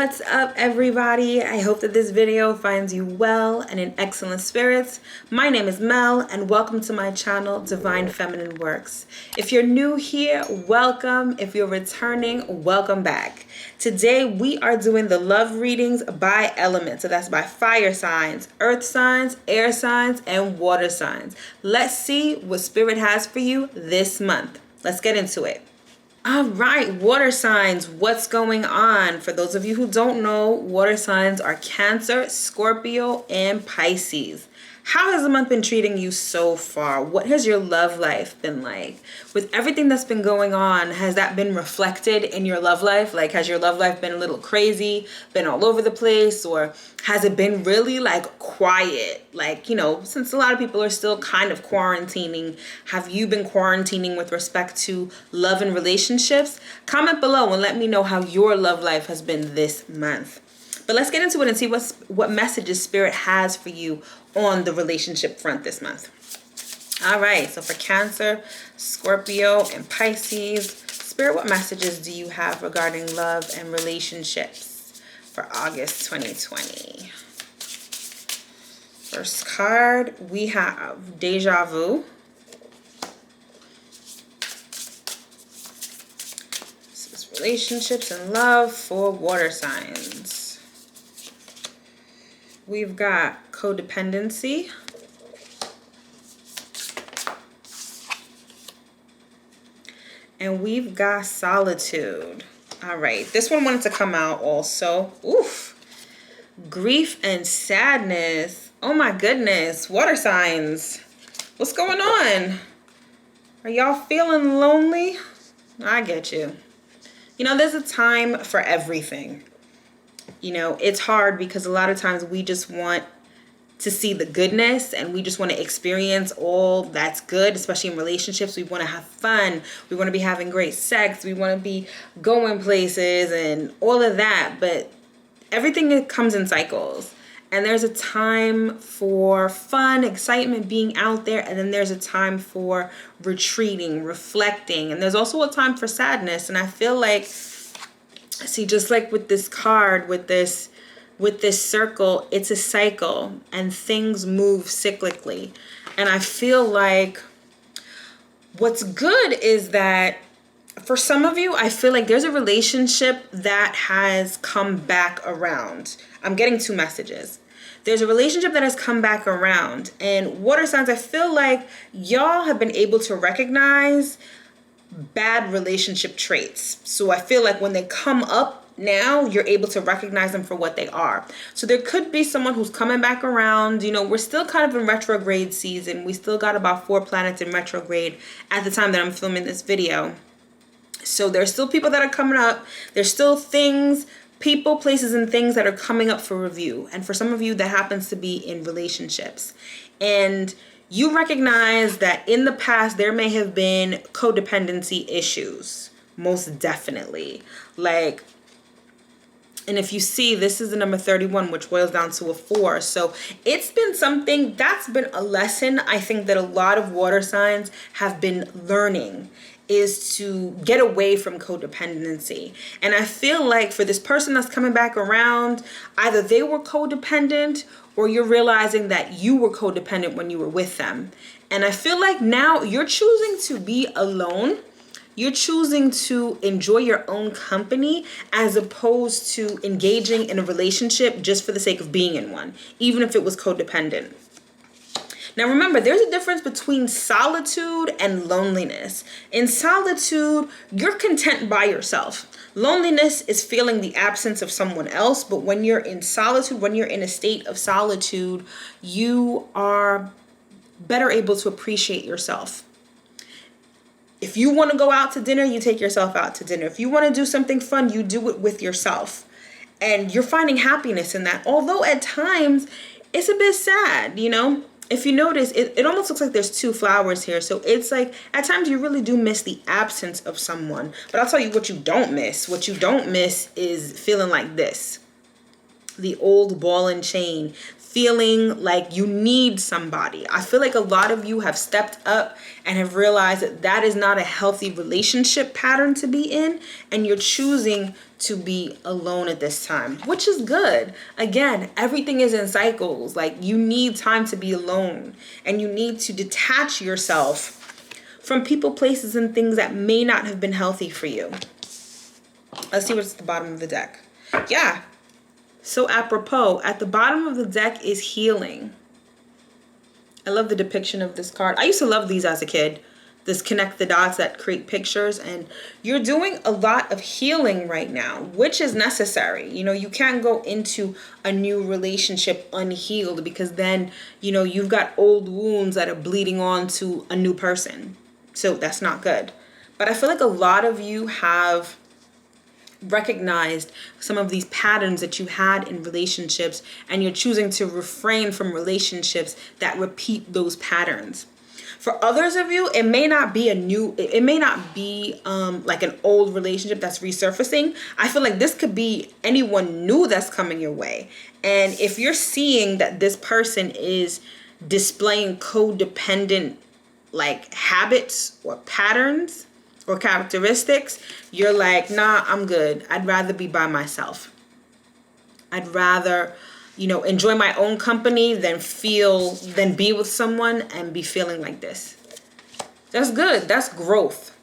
What's up, everybody? I hope that this video finds you well and in excellent spirits. My name is Mel and welcome to my channel, Divine Feminine Works. If you're new here, welcome. If you're returning, welcome back. Today we are doing the love readings by element. So that's by fire signs, earth signs, air signs, and water signs. Let's see what Spirit has for you this month. Let's get into it. All right, water signs, what's going on? For those of you who don't know, water signs are Cancer, Scorpio, and Pisces. How has the month been treating you so far? What has your love life been like? With everything that's been going on, has that been reflected in your love life? Like, has your love life been a little crazy, been all over the place, or has it been really like quiet? Like, you know, since a lot of people are still kind of quarantining, have you been quarantining with respect to love and relationships? Comment below and let me know how your love life has been this month. But let's get into it and see what messages Spirit has for you on the relationship front this month. All right, so for Cancer, Scorpio, and Pisces, Spirit, what messages do you have regarding love and relationships for August 2020? First card, we have Deja Vu. This is relationships and love for water signs. We've got codependency. And we've got solitude. All right, this one wanted to come out also. Oof. Grief and sadness. Oh my goodness. Water signs. What's going on? Are y'all feeling lonely? I get you. You know, there's a time for everything. You know, it's hard because a lot of times we just want to see the goodness and we just want to experience all that's good, especially in relationships. We want to have fun. We want to be having great sex. We want to be going places and all of that. But everything comes in cycles. And there's a time for fun, excitement, being out there. And then there's a time for retreating, reflecting. And there's also a time for sadness. And I feel like, see, just like with this card, with this circle, it's a cycle and things move cyclically. And I feel like what's good is that for some of you, I feel like there's a relationship that has come back around. I'm getting two messages. There's a relationship that has come back around. And water signs, I feel like y'all have been able to recognize bad relationship traits. So I feel like when they come up now, you're able to recognize them for what they are. So there could be someone who's coming back around. You know, we're still kind of in retrograde season. We still got about 4 planets in retrograde at the time that I'm filming this video. So there's still people that are coming up. There's still things, people, places, and things that are coming up for review. And for some of you, that happens to be in relationships. And you recognize that in the past, there may have been codependency issues, most definitely. Like, and if you see, this is the number 31, which boils down to a 4. So it's been something that's been a lesson I think that a lot of water signs have been learning, is to get away from codependency. And I feel like for this person that's coming back around, either they were codependent or you're realizing that you were codependent when you were with them. And I feel like now you're choosing to be alone. You're choosing to enjoy your own company as opposed to engaging in a relationship just for the sake of being in one, even if it was codependent. Now remember, there's a difference between solitude and loneliness. In solitude, you're content by yourself. Loneliness is feeling the absence of someone else, but when you're in solitude, when you're in a state of solitude, you are better able to appreciate yourself. If you want to go out to dinner, you take yourself out to dinner. If you want to do something fun, you do it with yourself. And you're finding happiness in that. Although at times, it's a bit sad, you know? If you notice, it almost looks like there's 2 flowers here. So it's like, at times you really do miss the absence of someone. But I'll tell you what you don't miss. What you don't miss is feeling like this. The old ball and chain. feeling like you need somebody. I feel like a lot of you have stepped up and have realized that that is not a healthy relationship pattern to be in, and you're choosing to be alone at this time, which is good. Again, everything is in cycles. Like, you need time to be alone, and you need to detach yourself from people, places, and things that may not have been healthy for you. Let's see what's at the bottom of the deck. Yeah. So apropos, at the bottom of the deck is healing. I love the depiction of this card. I used to love these as a kid. This connect the dots that create pictures. And you're doing a lot of healing right now, which is necessary. You know, you can't go into a new relationship unhealed, because then, you know, you've got old wounds that are bleeding on to a new person. So that's not good. But I feel like a lot of you have recognized some of these patterns that you had in relationships, and you're choosing to refrain from relationships that repeat those patterns. For others of you, it may not be like an old relationship that's resurfacing. I feel like this could be anyone new that's coming your way. And if you're seeing that this person is displaying codependent like habits or patterns or characteristics, you're like, nah, I'm good. I'd rather be by myself. I'd rather, you know, enjoy my own company than be with someone and be feeling like this. That's good. That's growth.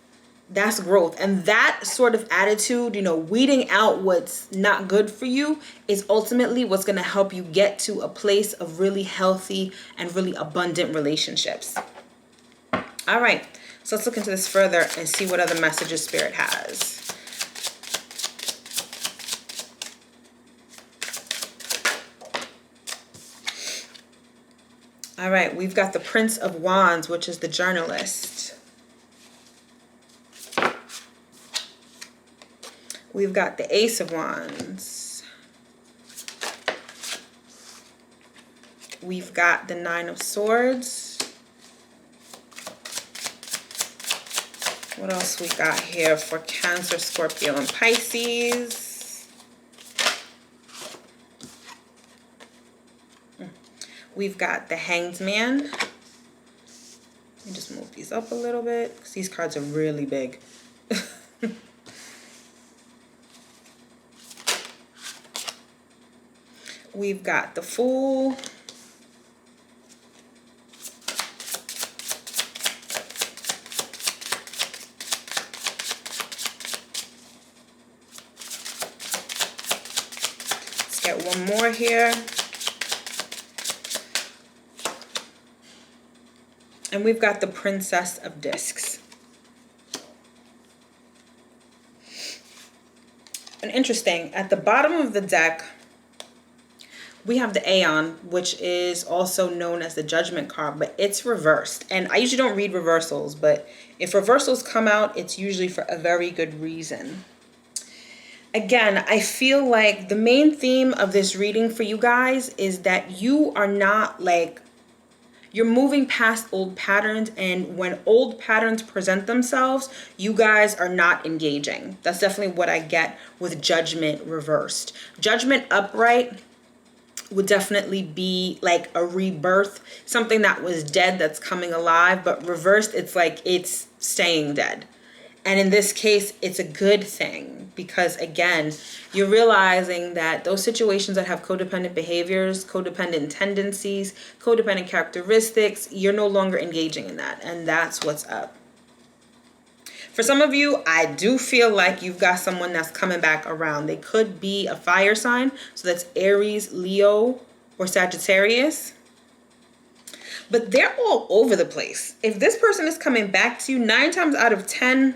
That's growth. And that sort of attitude, you know, weeding out what's not good for you, is ultimately what's going to help you get to a place of really healthy and really abundant relationships. All right. So let's look into this further and see what other messages Spirit has. All right, we've got the Prince of Wands, which is the journalist. We've got the Ace of Wands. We've got the Nine of Swords. What else we got here for Cancer, Scorpio, and Pisces? We've got the Hanged Man. Let me just move these up a little bit, because these cards are really big. We've got the Fool. Get one more here. And we've got the Princess of Discs. And interesting, at the bottom of the deck, we have the Aeon, which is also known as the Judgment card, but it's reversed. And I usually don't read reversals, but if reversals come out, it's usually for a very good reason. Again, I feel like the main theme of this reading for you guys is that you are not like, you're moving past old patterns, and when old patterns present themselves, you guys are not engaging. That's definitely what I get with Judgment reversed. Judgment upright would definitely be like a rebirth, something that was dead that's coming alive, but reversed, it's like it's staying dead. And in this case, it's a good thing, because again, you're realizing that those situations that have codependent behaviors, codependent tendencies, codependent characteristics, you're no longer engaging in that. And that's what's up. For some of you, I do feel like you've got someone that's coming back around. They could be a fire sign. So that's Aries, Leo, or Sagittarius. But they're all over the place. If this person is coming back to you, 9 times out of 10,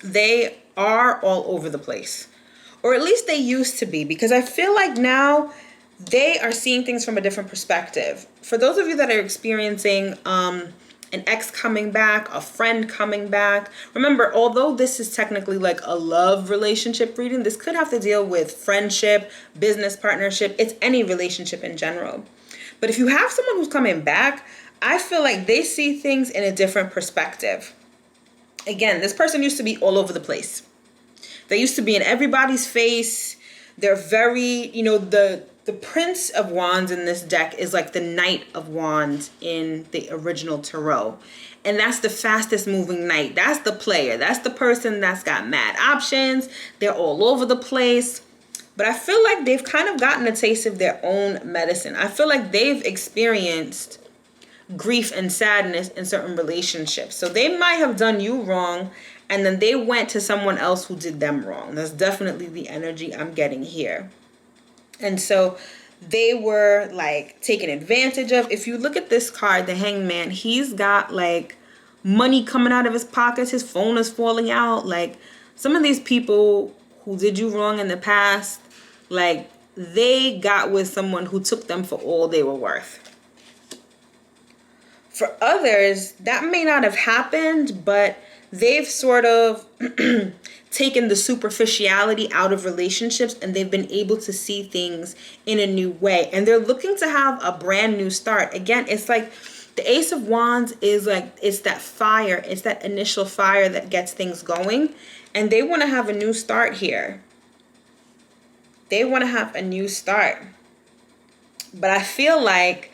they are all over the place, or at least they used to be, because I feel like now they are seeing things from a different perspective. For those of you that are experiencing an ex coming back, a friend coming back, remember, although this is technically like a love relationship reading, this could have to deal with friendship, business partnership. It's any relationship in general. But if you have someone who's coming back, I feel like they see things in a different perspective. Again, this person used to be all over the place. They used to be in everybody's face. They're very, you know, the The Prince of Wands in this deck is like the Knight of Wands in the original tarot. And that's the fastest moving knight. That's the player. That's the person that's got mad options. They're all over the place. But I feel like they've kind of gotten a taste of their own medicine. I feel like they've experienced grief and sadness in certain relationships. So they might have done you wrong, and then they went to someone else who did them wrong. That's definitely the energy I'm getting here. And so they were like taken advantage of. If you look at this card, the Hangman, he's got like money coming out of his pockets. His phone is falling out. Like, some of these people who did you wrong in the past, like, they got with someone who took them for all they were worth. For others, that may not have happened, but they've sort of taken the superficiality out of relationships, and they've been able to see things in a new way. And they're looking to have a brand new start. Again, it's like the Ace of Wands is like, it's that fire. It's that initial fire that gets things going. And they want to have a new start here. They want to have a new start. But I feel like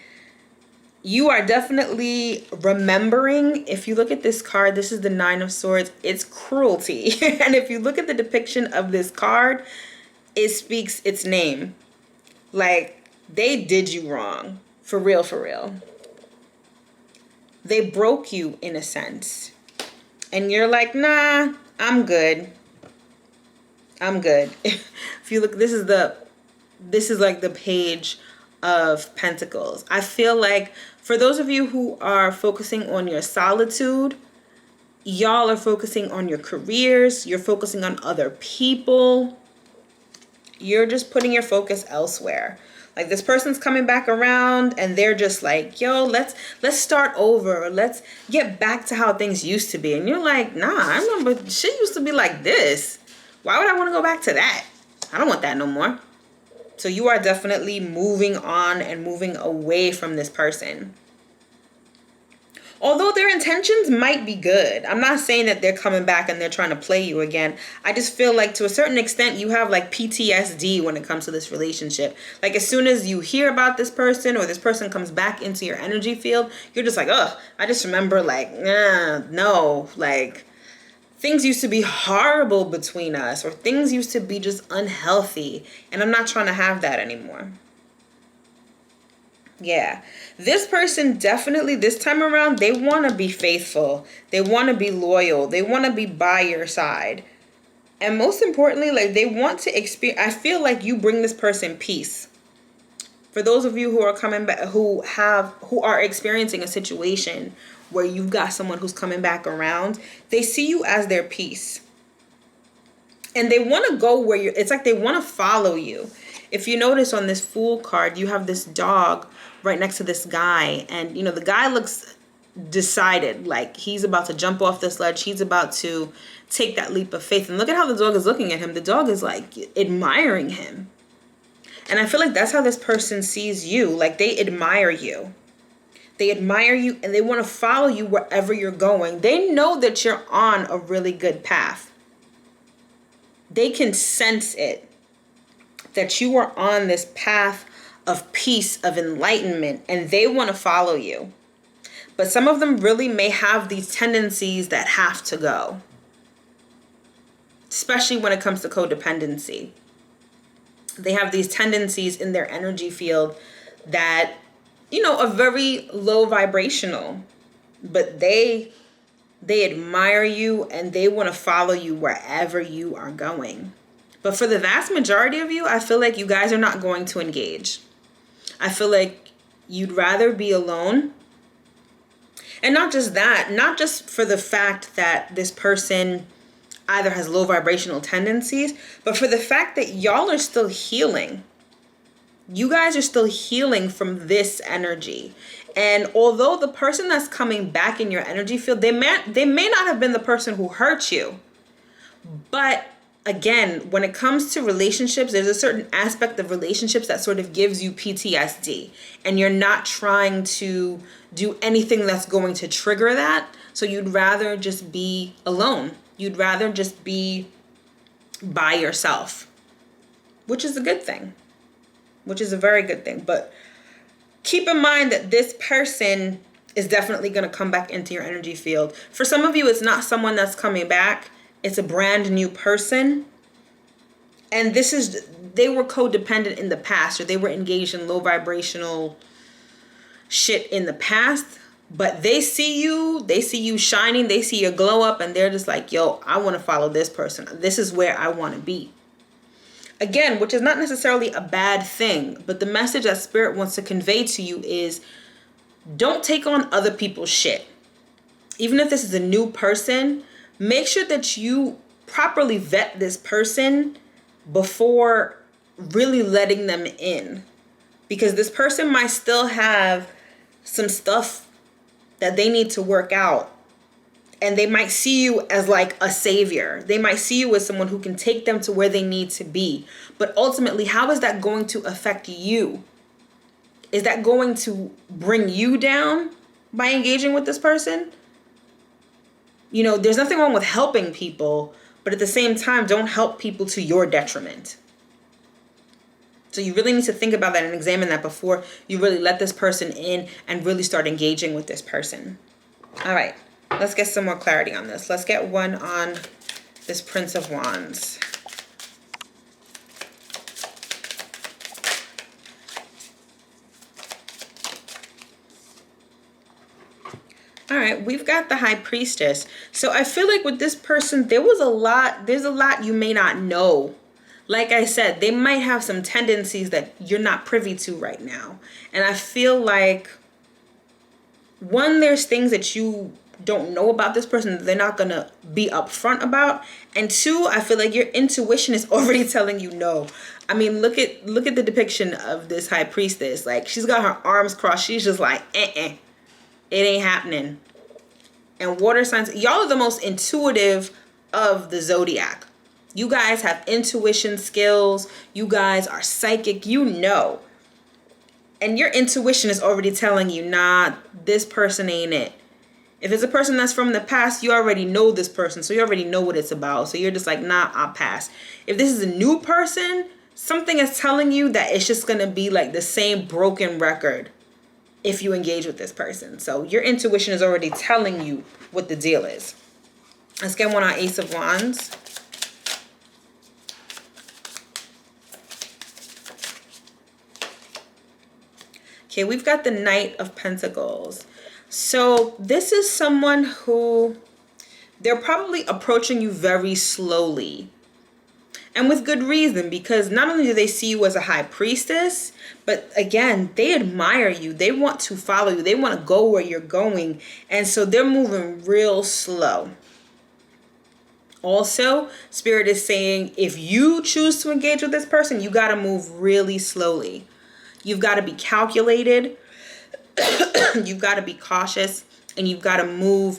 you are definitely remembering. If you look at this card, this is the Nine of Swords. It's cruelty. And if you look at the depiction of this card, it speaks its name. Like, they did you wrong. For real, for real. They broke you in a sense. And you're like, nah, I'm good. I'm good. If you look, this is like the Page of Pentacles. I feel like for those of you who are focusing on your solitude, y'all are focusing on your careers, you're focusing on other people, you're just putting your focus elsewhere. Like, this person's coming back around and they're just like, yo, let's start over. Let's get back to how things used to be. And you're like, nah, I remember shit used to be like this. Why would I want to go back to that? I don't want that no more. So you are definitely moving on and moving away from this person. Although their intentions might be good. I'm not saying that they're coming back and they're trying to play you again. I just feel like to a certain extent you have like PTSD when it comes to this relationship. Like, as soon as you hear about this person or this person comes back into your energy field, you're just like, ugh, I just remember like, nah, no, like, things used to be horrible between us, or things used to be just unhealthy, and I'm not trying to have that anymore. Yeah, this person definitely, this time around, they want to be faithful. They want to be loyal. They want to be by your side. And most importantly, like, they want to experience, I feel like you bring this person peace. For those of you who are coming back, who are experiencing a situation where you've got someone who's coming back around, they see you as their peace. And they want to go where it's like they want to follow you. If you notice on this Fool card, you have this dog right next to this guy. And, you know, the guy looks decided, like he's about to jump off this ledge. He's about to take that leap of faith. And look at how the dog is looking at him. The dog is like admiring him. And I feel like that's how this person sees you. Like, they admire you. They admire you and they want to follow you wherever you're going. They know that you're on a really good path. They can sense it, that you are on this path of peace, of enlightenment, and they want to follow you. But some of them really may have these tendencies that have to go, especially when it comes to codependency. They have these tendencies in their energy field that, you know, are very low vibrational, but they admire you and they want to follow you wherever you are going. But for the vast majority of you, I feel like you guys are not going to engage. I feel like you'd rather be alone. And not just that, not just for the fact that this person either has low vibrational tendencies, but for the fact that y'all are still healing. You guys are still healing from this energy. And although the person that's coming back in your energy field, they may not have been the person who hurt you. But again, when it comes to relationships, there's a certain aspect of relationships that sort of gives you PTSD. And you're not trying to do anything that's going to trigger that. So you'd rather just be alone. You'd rather just be by yourself, which is a good thing. which is a very good thing. But keep in mind that this person is definitely going to come back into your energy field. For some of you, it's not someone that's coming back. It's a brand new person. And they were codependent in the past, or they were engaged in low vibrational shit in the past. But they see you shining, they see your glow up, and they're just like, yo, I want to follow this person. This is where I want to be. Again, which is not necessarily a bad thing, but the message that Spirit wants to convey to you is don't take on other people's shit. Even if this is a new person, make sure that you properly vet this person before really letting them in. Because this person might still have some stuff that they need to work out. And they might see you as like a savior. They might see you as someone who can take them to where they need to be. But ultimately, how is that going to affect you? Is that going to bring you down by engaging with this person? You know, there's nothing wrong with helping people, but at the same time, don't help people to your detriment. So you really need to think about that and examine that before you really let this person in and really start engaging with this person. All right. Let's get some more clarity on this. Let's get one on this Prince of Wands. All right, we've got the High Priestess. So I feel like with this person, there's a lot you may not know. Like I said, they might have some tendencies that you're not privy to right now. And I feel like, one, there's things that you don't know about this person that they're not going to be upfront about. And two, I feel like your intuition is already telling you no. I mean, look at the depiction of this High Priestess. Like, she's got her arms crossed. She's just like, it ain't happening. And water signs, y'all are the most intuitive of the zodiac. You guys have intuition skills. You guys are psychic. You know. And your intuition is already telling you, nah, this person ain't it. If it's a person that's from the past, you already know this person. So you already know what it's about. So you're just like, nah, I'll pass. If this is a new person, something is telling you that it's just going to be like the same broken record if you engage with this person. So your intuition is already telling you what the deal is. Let's get one on Ace of Wands. Okay, we've got the Knight of Pentacles. So this is someone who, they're probably approaching you very slowly. And with good reason, because not only do they see you as a high priestess, but again, they admire you. They want to follow you. They want to go where you're going. And so they're moving real slow. Also, Spirit is saying, if you choose to engage with this person, you got to move really slowly. You've got to be calculated. You've got to be cautious, and you've got to move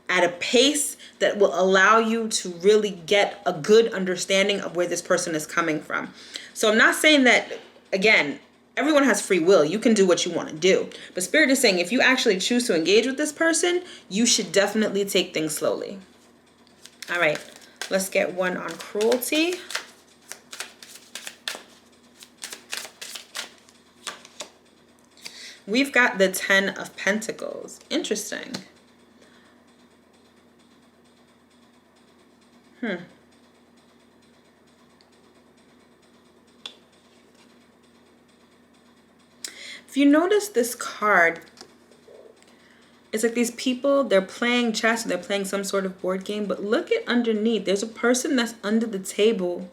at a pace that will allow you to really get a good understanding of where this person is coming from. So I'm not saying that, again, everyone has free will. You can do what you want to do. But Spirit is saying, if you actually choose to engage with this person, you should definitely take things slowly. All right, let's get one on cruelty. We've got the 10 of Pentacles. Interesting. If you notice this card, it's like these people, they're playing chess, they're playing some sort of board game, but look at underneath. There's a person that's under the table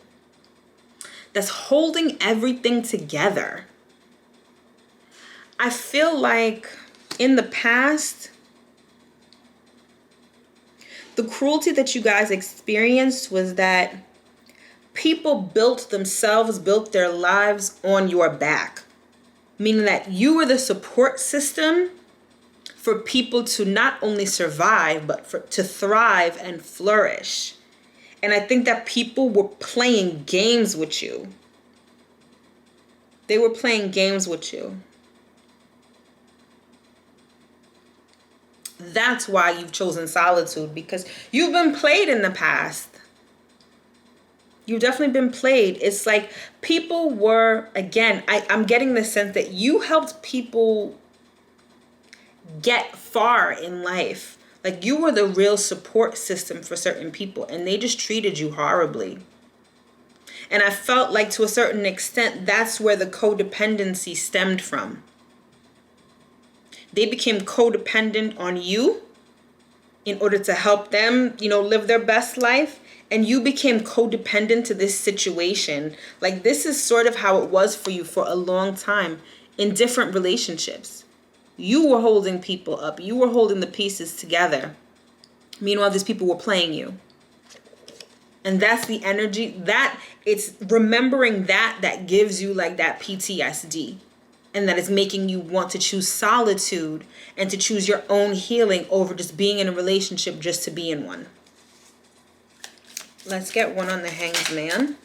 that's holding everything together. I feel like in the past, the cruelty that you guys experienced was that people built themselves, built their lives on your back. Meaning that you were the support system for people to not only survive, but to thrive and flourish. And I think that people were playing games with you. They were playing games with you. That's why you've chosen solitude, because you've been played in the past. You've definitely been played. It's like people were, again, I'm getting the sense that you helped people get far in life. Like you were the real support system for certain people and they just treated you horribly. And I felt like to a certain extent, that's where the codependency stemmed from. They became codependent on you in order to help them, live their best life. And you became codependent to this situation. Like this is sort of how it was for you for a long time in different relationships. You were holding people up. You were holding the pieces together. Meanwhile, these people were playing you. And that's the energy that it's remembering that gives you like that PTSD. And that is making you want to choose solitude and to choose your own healing over just being in a relationship just to be in one. Let's get one on the Hanged Man.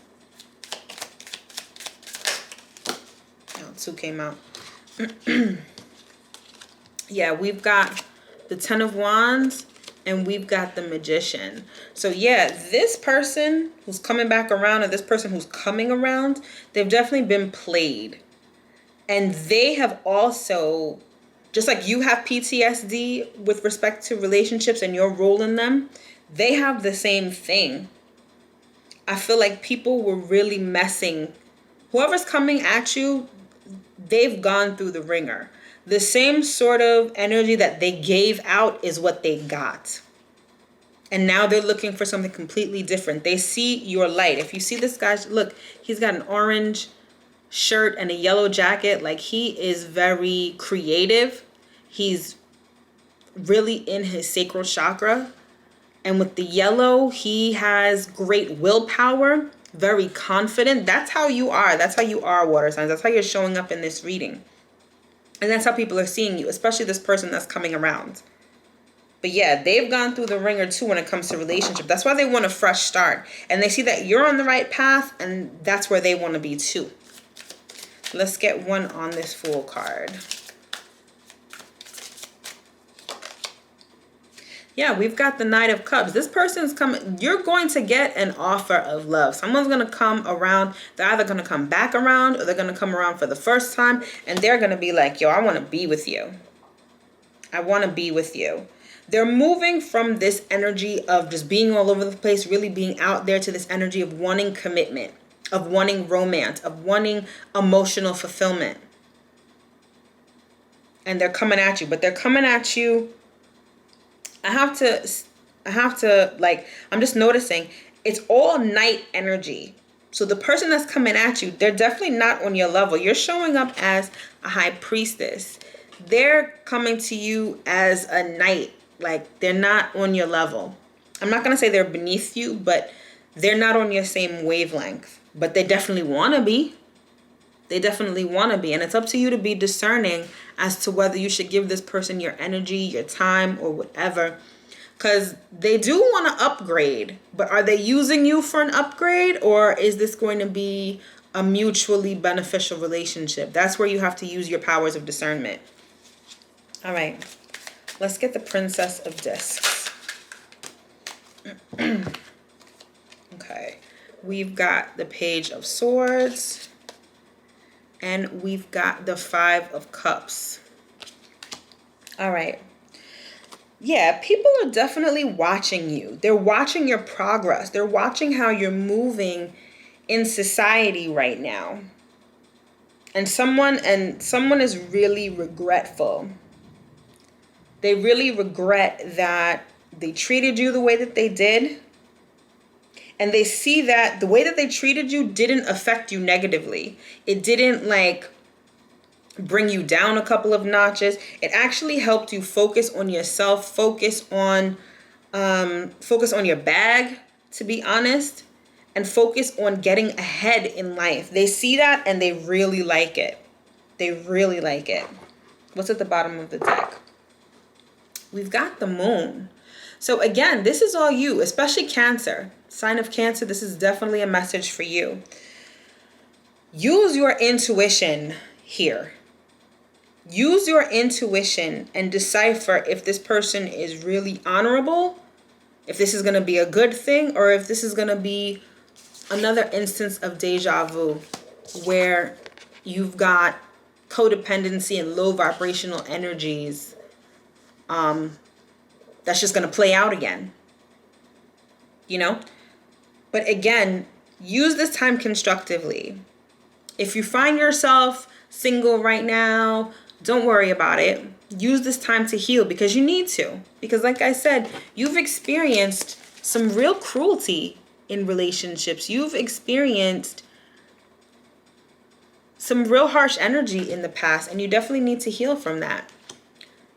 Oh, 2 came out. Yeah, we've got the 10 of Wands and we've got the Magician. So yeah, this person who's coming back around or this person who's coming around, they've definitely been played. And they have also, just like you have PTSD with respect to relationships and your role in them, they have the same thing. I feel like people were really messing. Whoever's coming at you, they've gone through the ringer. The same sort of energy that they gave out is what they got. And now they're looking for something completely different. They see your light. If you see this guy, look, he's got an orange shirt and a yellow jacket. Like he is very creative. He's really in his sacral chakra. And with the yellow, he has great willpower, very confident. That's how you are. That's how you are, water signs. That's how you're showing up in this reading. And that's how people are seeing you, especially this person that's coming around. But yeah, they've gone through the ringer too when it comes to relationship. That's why they want a fresh start. And they see that you're on the right path and that's where they want to be too. Let's get one on this Fool card. Yeah, we've got the Knight of Cups. This person's coming. You're going to get an offer of love. Someone's going to come around. They're either going to come back around or they're going to come around for the first time. And they're going to be like, yo, I want to be with you. I want to be with you. They're moving from this energy of just being all over the place, really being out there, to this energy of wanting commitment, of wanting romance, of wanting emotional fulfillment. And they're coming at you. But they're coming at you. I have to, like, I'm just noticing it's all night energy. So the person that's coming at you, they're definitely not on your level. You're showing up as a high priestess. They're coming to you as a knight. Like, they're not on your level. I'm not going to say they're beneath you, but they're not on your same wavelength. But they definitely want to be. They definitely want to be. And it's up to you to be discerning as to whether you should give this person your energy, your time, or whatever. Because they do want to upgrade. But are they using you for an upgrade? Or is this going to be a mutually beneficial relationship? That's where you have to use your powers of discernment. All right. Let's get the Princess of Discs. Okay. We've got the Page of Swords. And we've got the 5 of Cups. All right. Yeah, people are definitely watching you. They're watching your progress. They're watching how you're moving in society right now. And someone is really regretful. They really regret that they treated you the way that they did. And they see that the way that they treated you didn't affect you negatively. It didn't like bring you down a couple of notches. It actually helped you focus on yourself, focus on your bag, to be honest, and focus on getting ahead in life. They see that and they really like it. They really like it. What's at the bottom of the deck? We've got the Moon. So again, this is all you, especially Cancer. Sign of Cancer, this is definitely a message for you. Use your intuition here. Use your intuition and decipher if this person is really honorable, if this is going to be a good thing, or if this is going to be another instance of deja vu where you've got codependency and low vibrational energies that's just going to play out again, you know? But again, use this time constructively. If you find yourself single right now, don't worry about it. Use this time to heal because you need to. Because like I said, you've experienced some real cruelty in relationships. You've experienced some real harsh energy in the past, and you definitely need to heal from that.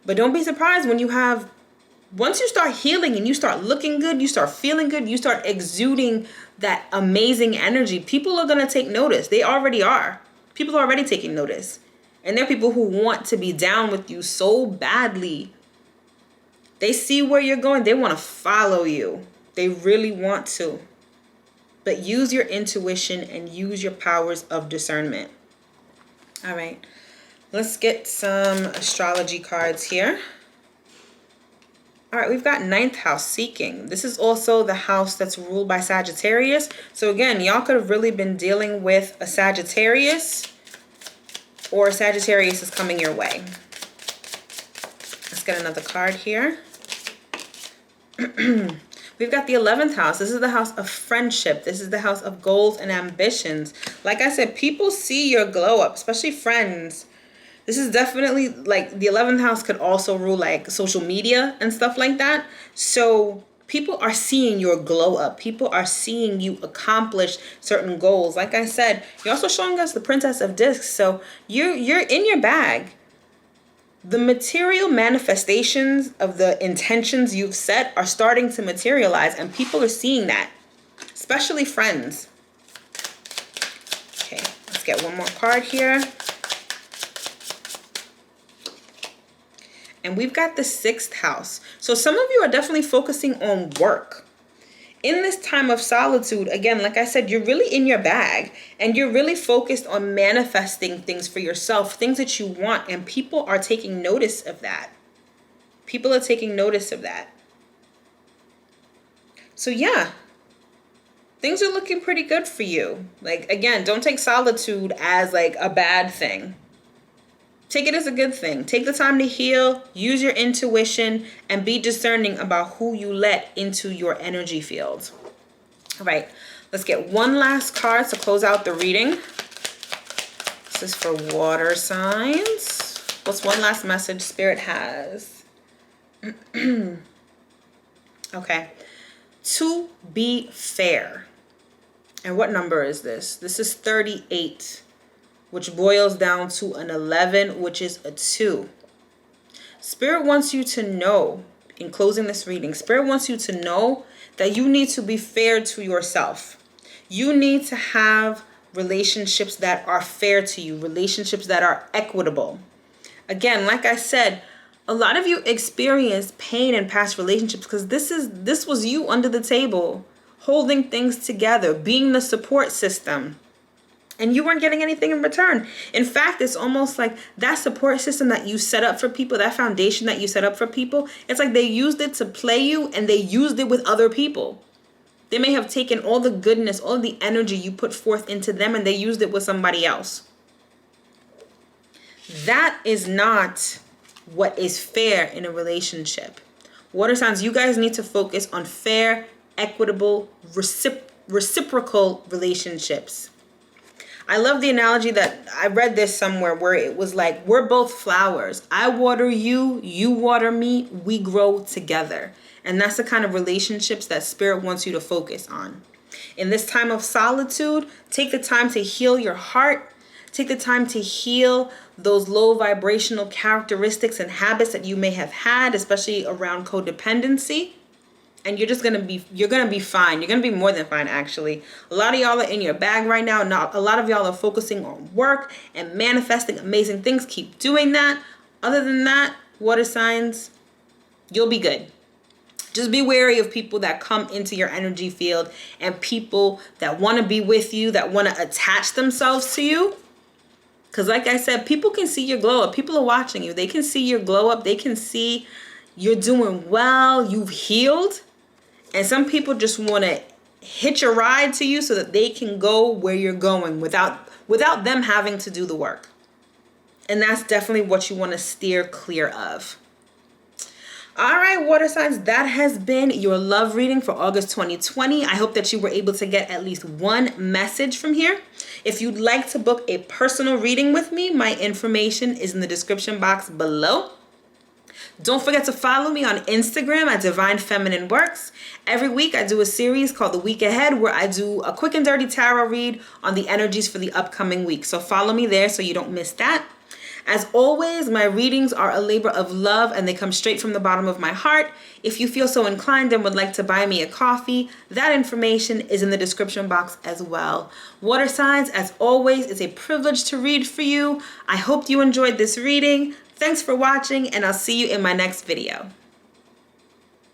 But don't be surprised when once you start healing and you start looking good, you start feeling good, you start exuding that amazing energy, people are going to take notice. They already are. People are already taking notice. And there are people who want to be down with you so badly. They see where you're going. They want to follow you. They really want to. But use your intuition and use your powers of discernment. All right. Let's get some astrology cards here. All right, we've got 9th house, seeking. This is also the house that's ruled by Sagittarius. So again, y'all could have really been dealing with a Sagittarius, or Sagittarius is coming your way. Let's get another card here. We've got the 11th house. This is the house of friendship. This is the house of goals and ambitions. Like I said, people see your glow up, especially friends. This is definitely, like, the 11th house could also rule like social media and stuff like that. So people are seeing your glow up. People are seeing you accomplish certain goals. Like I said, you're also showing us the Princess of Discs. So you're in your bag. The material manifestations of the intentions you've set are starting to materialize, and people are seeing that, especially friends. Okay, let's get one more card here. And we've got the 6th house. So some of you are definitely focusing on work. In this time of solitude, again, like I said, you're really in your bag and you're really focused on manifesting things for yourself, things that you want, and people are taking notice of that. People are taking notice of that. So yeah, things are looking pretty good for you. Like, again, don't take solitude as like a bad thing. Take it as a good thing. Take the time to heal, use your intuition, and be discerning about who you let into your energy field. All right, let's get one last card to close out the reading. This is for water signs. What's one last message Spirit has? Okay. To be fair. And what number is this? This is 38. Which boils down to an 11, which is a 2. Spirit wants you to know, in closing this reading, Spirit wants you to know that you need to be fair to yourself. You need to have relationships that are fair to you, relationships that are equitable. Again, like I said, a lot of you experienced pain in past relationships because this was you under the table, holding things together, being the support system. And you weren't getting anything in return. In fact, it's almost like that support system that you set up for people, that foundation that you set up for people, it's like they used it to play you and they used it with other people. They may have taken all the goodness, all the energy you put forth into them, and they used it with somebody else. That is not what is fair in a relationship. Water signs, you guys need to focus on fair, equitable, reciprocal relationships. I love the analogy that I read this somewhere where it was like, we're both flowers. I water you, you water me, we grow together. And that's the kind of relationships that Spirit wants you to focus on. In this time of solitude, take the time to heal your heart. Take the time to heal those low vibrational characteristics and habits that you may have had, especially around codependency. And you're going to be fine. You're going to be more than fine, actually. A lot of y'all are in your bag right now. A lot of y'all are focusing on work and manifesting amazing things. Keep doing that. Other than that, water signs, you'll be good. Just be wary of people that come into your energy field and people that want to be with you, that want to attach themselves to you. Because like I said, people can see your glow up. People are watching you. They can see your glow up. They can see you're doing well. You've healed. And some people just want to hitch a ride to you so that they can go where you're going without them having to do the work. And that's definitely what you want to steer clear of. All right, water signs, that has been your love reading for August 2020. I hope that you were able to get at least one message from here. If you'd like to book a personal reading with me, my information is in the description box below. Don't forget to follow me on Instagram at Divine Feminine Works. Every week I do a series called The Week Ahead where I do a quick and dirty tarot read on the energies for the upcoming week. So follow me there so you don't miss that. As always, my readings are a labor of love and they come straight from the bottom of my heart. If you feel so inclined and would like to buy me a coffee, that information is in the description box as well. Water signs, as always, it's a privilege to read for you. I hope you enjoyed this reading. Thanks for watching, and I'll see you in my next video.